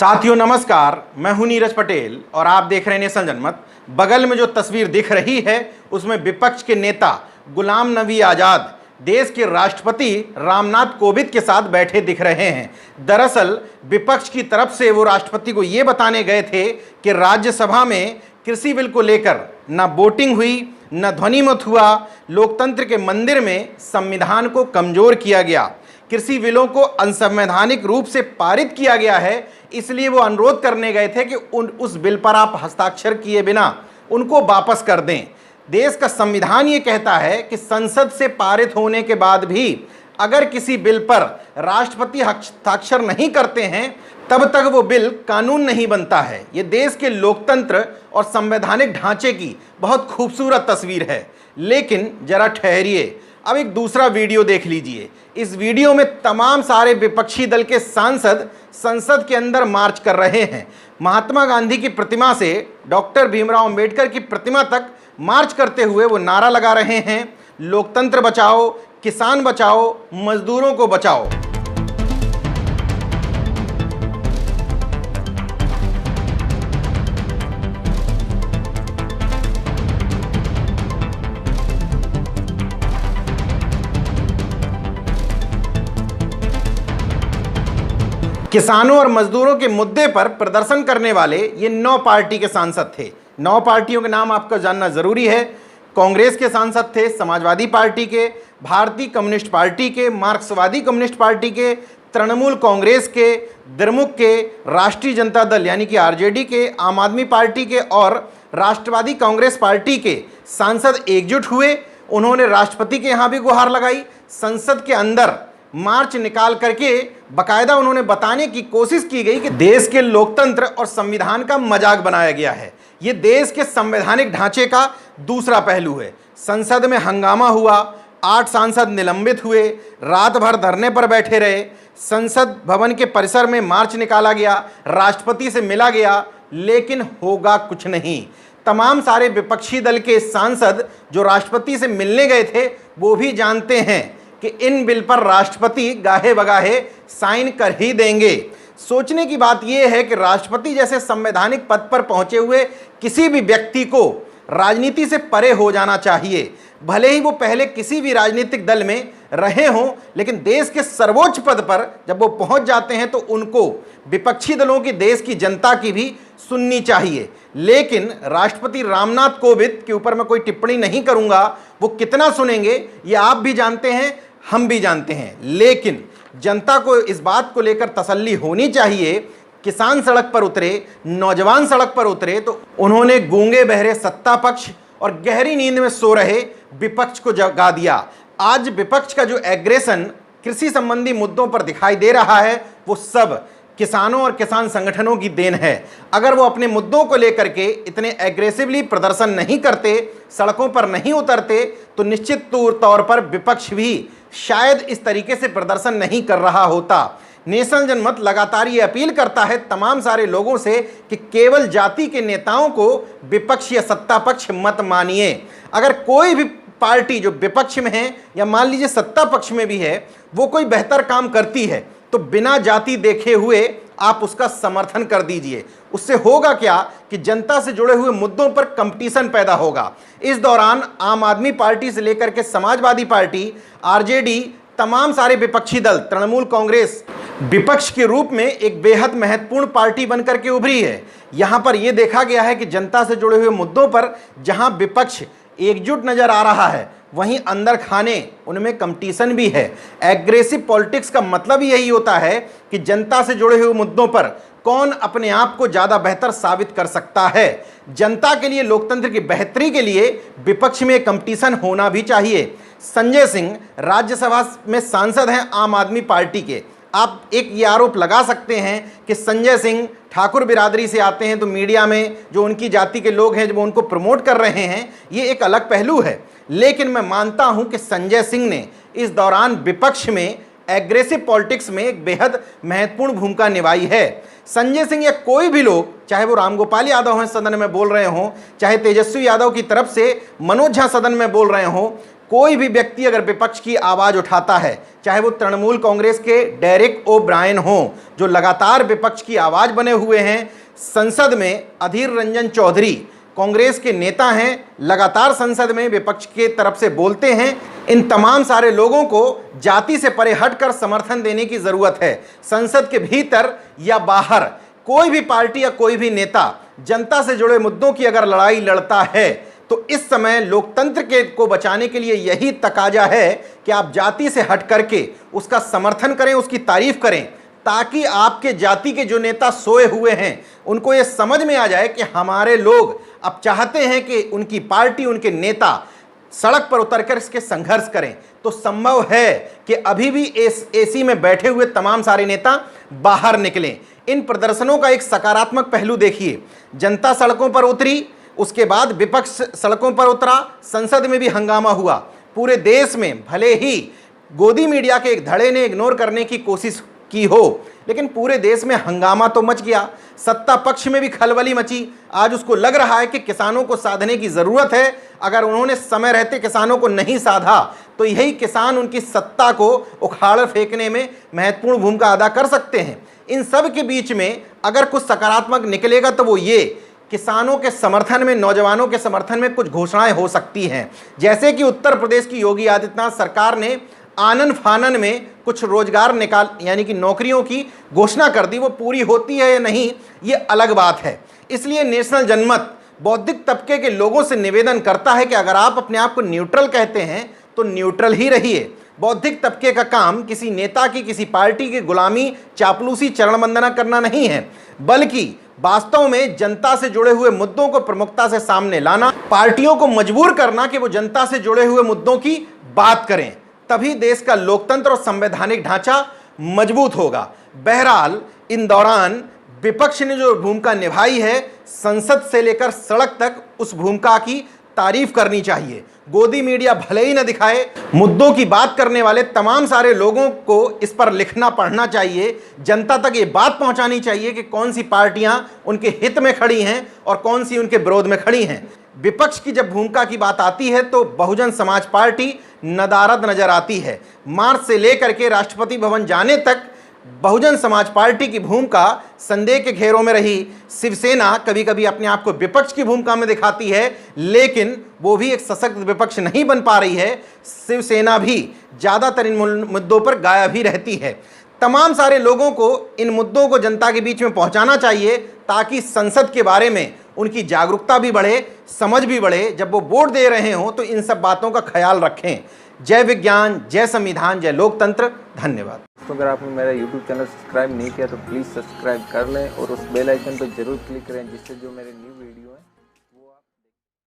साथियों नमस्कार, मैं हूं नीरज पटेल और आप देख रहे हैं नेशन जनमत। बगल में जो तस्वीर दिख रही है उसमें विपक्ष के नेता गुलाम नबी आज़ाद देश के राष्ट्रपति रामनाथ कोविंद के साथ बैठे दिख रहे हैं। दरअसल विपक्ष की तरफ से वो राष्ट्रपति को ये बताने गए थे कि राज्यसभा में कृषि बिल को लेकर न वोटिंग हुई न ध्वनि मत हुआ, लोकतंत्र के मंदिर में संविधान को कमजोर किया गया, कृषि बिलों को असंवैधानिक रूप से पारित किया गया है, इसलिए वो अनुरोध करने गए थे कि उस बिल पर आप हस्ताक्षर किए बिना उनको वापस कर दें। देश का संविधान ये कहता है कि संसद से पारित होने के बाद भी अगर किसी बिल पर राष्ट्रपति हस्ताक्षर नहीं करते हैं तब तक वो बिल कानून नहीं बनता है। ये देश के लोकतंत्र और संवैधानिक ढांचे की बहुत खूबसूरत तस्वीर है। लेकिन जरा ठहरिए, अब एक दूसरा वीडियो देख लीजिए। इस वीडियो में तमाम सारे विपक्षी दल के सांसद संसद के अंदर मार्च कर रहे हैं। महात्मा गांधी की प्रतिमा से डॉक्टर भीमराव अंबेडकर की प्रतिमा तक मार्च करते हुए वो नारा लगा रहे हैं, लोकतंत्र बचाओ, किसान बचाओ, मजदूरों को बचाओ। किसानों और मजदूरों के मुद्दे पर प्रदर्शन करने वाले ये 9 पार्टी के सांसद थे। 9 पार्टियों के नाम आपको जानना जरूरी है। कांग्रेस के सांसद थे, समाजवादी पार्टी के, भारतीय कम्युनिस्ट पार्टी के, मार्क्सवादी कम्युनिस्ट पार्टी के, तृणमूल कांग्रेस के, द्रमुक के, राष्ट्रीय जनता दल यानी कि आरजेडी के, आम आदमी पार्टी के और राष्ट्रवादी कांग्रेस पार्टी के सांसद एकजुट हुए। उन्होंने राष्ट्रपति के यहाँ भी गुहार लगाई। संसद के अंदर मार्च निकाल करके बकायदा उन्होंने बताने की कोशिश की गई कि देश के लोकतंत्र और संविधान का मजाक बनाया गया है। ये देश के संवैधानिक ढांचे का दूसरा पहलू है। संसद में हंगामा हुआ, 8 सांसद निलंबित हुए, रात भर धरने पर बैठे रहे, संसद भवन के परिसर में मार्च निकाला गया, राष्ट्रपति से मिला गया, लेकिन होगा कुछ नहीं। तमाम सारे विपक्षी दल के सांसद जो राष्ट्रपति से मिलने गए थे वो भी जानते हैं कि इन बिल पर राष्ट्रपति गाहे बगाहे साइन कर ही देंगे। सोचने की बात यह है कि राष्ट्रपति जैसे संवैधानिक पद पर पहुंचे हुए किसी भी व्यक्ति को राजनीति से परे हो जाना चाहिए। भले ही वो पहले किसी भी राजनीतिक दल में रहे हों, लेकिन देश के सर्वोच्च पद पर जब वो पहुंच जाते हैं तो उनको विपक्षी दलों की, देश की जनता की भी सुननी चाहिए। लेकिन राष्ट्रपति रामनाथ कोविंद के ऊपर मैं कोई टिप्पणी नहीं करूंगा, वो कितना सुनेंगे ये आप भी जानते हैं, हम भी जानते हैं। लेकिन जनता को इस बात को लेकर तसल्ली होनी चाहिए। किसान सड़क पर उतरे, नौजवान सड़क पर उतरे तो उन्होंने गूंगे बहरे सत्ता पक्ष और गहरी नींद में सो रहे विपक्ष को जगा दिया। आज विपक्ष का जो एग्रेशन कृषि संबंधी मुद्दों पर दिखाई दे रहा है वो सब किसानों और किसान संगठनों की देन है। अगर वो अपने मुद्दों को लेकर के इतने एग्रेसिवली प्रदर्शन नहीं करते, सड़कों पर नहीं उतरते, तो निश्चित तौर पर विपक्ष भी शायद इस तरीके से प्रदर्शन नहीं कर रहा होता। नेशन जनमत लगातार ये अपील करता है तमाम सारे लोगों से कि केवल जाति के नेताओं को विपक्ष या सत्ता पक्ष मत मानिए। अगर कोई भी पार्टी जो विपक्ष में है या मान लीजिए सत्ता पक्ष में भी है, वो कोई बेहतर काम करती है तो बिना जाति देखे हुए आप उसका समर्थन कर दीजिए। उससे होगा क्या कि जनता से जुड़े हुए मुद्दों पर कंपटीशन पैदा होगा। इस दौरान आम आदमी पार्टी से लेकर के समाजवादी पार्टी, आरजेडी, तमाम सारे विपक्षी दल, तृणमूल कांग्रेस विपक्ष के रूप में एक बेहद महत्वपूर्ण पार्टी बनकर के उभरी है। यहां पर यह देखा गया है कि जनता से जुड़े हुए मुद्दों पर जहां विपक्ष एकजुट नजर आ रहा है, वहीं अंदर खाने उनमें कंपटीशन भी है। एग्रेसिव पॉलिटिक्स का मतलब यही होता है कि जनता से जुड़े हुए मुद्दों पर कौन अपने आप को ज़्यादा बेहतर साबित कर सकता है। जनता के लिए, लोकतंत्र की बेहतरी के लिए विपक्ष में कंपटीशन होना भी चाहिए। संजय सिंह राज्यसभा में सांसद हैं आम आदमी पार्टी के। आप एक ये आरोप लगा सकते हैं कि संजय सिंह ठाकुर बिरादरी से आते हैं तो मीडिया में जो उनकी जाति के लोग हैं जो उनको प्रमोट कर रहे हैं, ये एक अलग पहलू है। लेकिन मैं मानता हूं कि संजय सिंह ने इस दौरान विपक्ष में एग्रेसिव पॉलिटिक्स में एक बेहद महत्वपूर्ण भूमिका निभाई है। संजय सिंह या कोई भी लोग, चाहे वो रामगोपाल यादव हैं सदन में बोल रहे हों, चाहे तेजस्वी यादव की तरफ से मनोज झा सदन में बोल रहे हों, कोई भी व्यक्ति अगर विपक्ष की आवाज उठाता है, चाहे वो तृणमूल कांग्रेस के डेरेक ओ ब्रायन हो, जो लगातार विपक्ष की आवाज बने हुए हैं, संसद में अधीर रंजन चौधरी कांग्रेस के नेता हैं, लगातार संसद में विपक्ष के तरफ से बोलते हैं, इन तमाम सारे लोगों को जाति से परे हटकर समर्थन देने की जरूरत है। संसद के भीतर या बाहर कोई भी पार्टी या कोई भी नेता जनता से जुड़े मुद्दों की अगर लड़ाई लड़ता है तो इस समय लोकतंत्र के को बचाने के लिए यही तकाजा है कि आप जाति से हट करके उसका समर्थन करें, उसकी तारीफ करें, ताकि आपके जाति के जो नेता सोए हुए हैं उनको ये समझ में आ जाए कि हमारे लोग अब चाहते हैं कि उनकी पार्टी, उनके नेता सड़क पर उतरकर इसके संघर्ष करें। तो संभव है कि अभी भी एसी में बैठे हुए तमाम सारे नेता बाहर निकलें। इन प्रदर्शनों का एक सकारात्मक पहलू देखिए, जनता सड़कों पर उतरी, उसके बाद विपक्ष सड़कों पर उतरा, संसद में भी हंगामा हुआ। पूरे देश में भले ही गोदी मीडिया के एक धड़े ने इग्नोर करने की कोशिश की हो, लेकिन पूरे देश में हंगामा तो मच गया। सत्ता पक्ष में भी खलबली मची। आज उसको लग रहा है कि किसानों को साधने की ज़रूरत है। अगर उन्होंने समय रहते किसानों को नहीं साधा तो यही किसान उनकी सत्ता को उखाड़ फेंकने में महत्वपूर्ण भूमिका अदा कर सकते हैं। इन सब के बीच में अगर कुछ सकारात्मक निकलेगा तो वो ये, किसानों के समर्थन में, नौजवानों के समर्थन में कुछ घोषणाएं हो सकती हैं। जैसे कि उत्तर प्रदेश की योगी आदित्यनाथ सरकार ने आनन फानन में कुछ रोजगार निकाल यानी कि नौकरियों की घोषणा कर दी। वो पूरी होती है या नहीं ये अलग बात है। इसलिए नेशनल जनमत बौद्धिक तबके के लोगों से निवेदन करता है कि अगर आप अपने आप को न्यूट्रल कहते हैं तो न्यूट्रल ही रहिए। बौद्धिक तबके का काम किसी नेता की, किसी पार्टी की गुलामी, चापलूसी, चरण वंदना करना नहीं है, बल्कि वास्तव में जनता से जुड़े हुए मुद्दों को प्रमुखता से सामने लाना, पार्टियों को मजबूर करना कि वो जनता से जुड़े हुए मुद्दों की बात करें। तभी देश का लोकतंत्र और संवैधानिक ढांचा मजबूत होगा। बहरहाल इन दौरान विपक्ष ने जो भूमिका निभाई है, संसद से लेकर सड़क तक, उस भूमिका की तारीफ करनी चाहिए। गोदी मीडिया भले ही न दिखाए, मुद्दों की बात करने वाले तमाम सारे लोगों को इस पर लिखना पढ़ना चाहिए। जनता तक ये बात पहुंचानी चाहिए कि कौन सी पार्टियां उनके हित में खड़ी हैं और कौन सी उनके विरोध में खड़ी हैं। विपक्ष की जब भूमिका की बात आती है तो बहुजन समाज पार्टी नदारद नजर आती है। मार्च से लेकर के राष्ट्रपति भवन जाने तक बहुजन समाज पार्टी की भूमिका संदेह के घेरों में रही। शिवसेना कभी कभी अपने आप को विपक्ष की भूमिका में दिखाती है, लेकिन वो भी एक सशक्त विपक्ष नहीं बन पा रही है। शिवसेना भी ज़्यादातर इन मुद्दों पर गायब ही रहती है। तमाम सारे लोगों को इन मुद्दों को जनता के बीच में पहुंचाना चाहिए, ताकि संसद के बारे में उनकी जागरूकता भी बढ़े, समझ भी बढ़े। जब वो वोट दे रहे हों तो इन सब बातों का ख्याल रखें। जय विज्ञान, जय संविधान, जय लोकतंत्र। धन्यवाद। तो अगर आपने मेरा YouTube चैनल सब्सक्राइब नहीं किया तो प्लीज़ सब्सक्राइब कर लें और उस बेल आइकन पर जरूर क्लिक करें, जिससे जो मेरे न्यू वीडियो है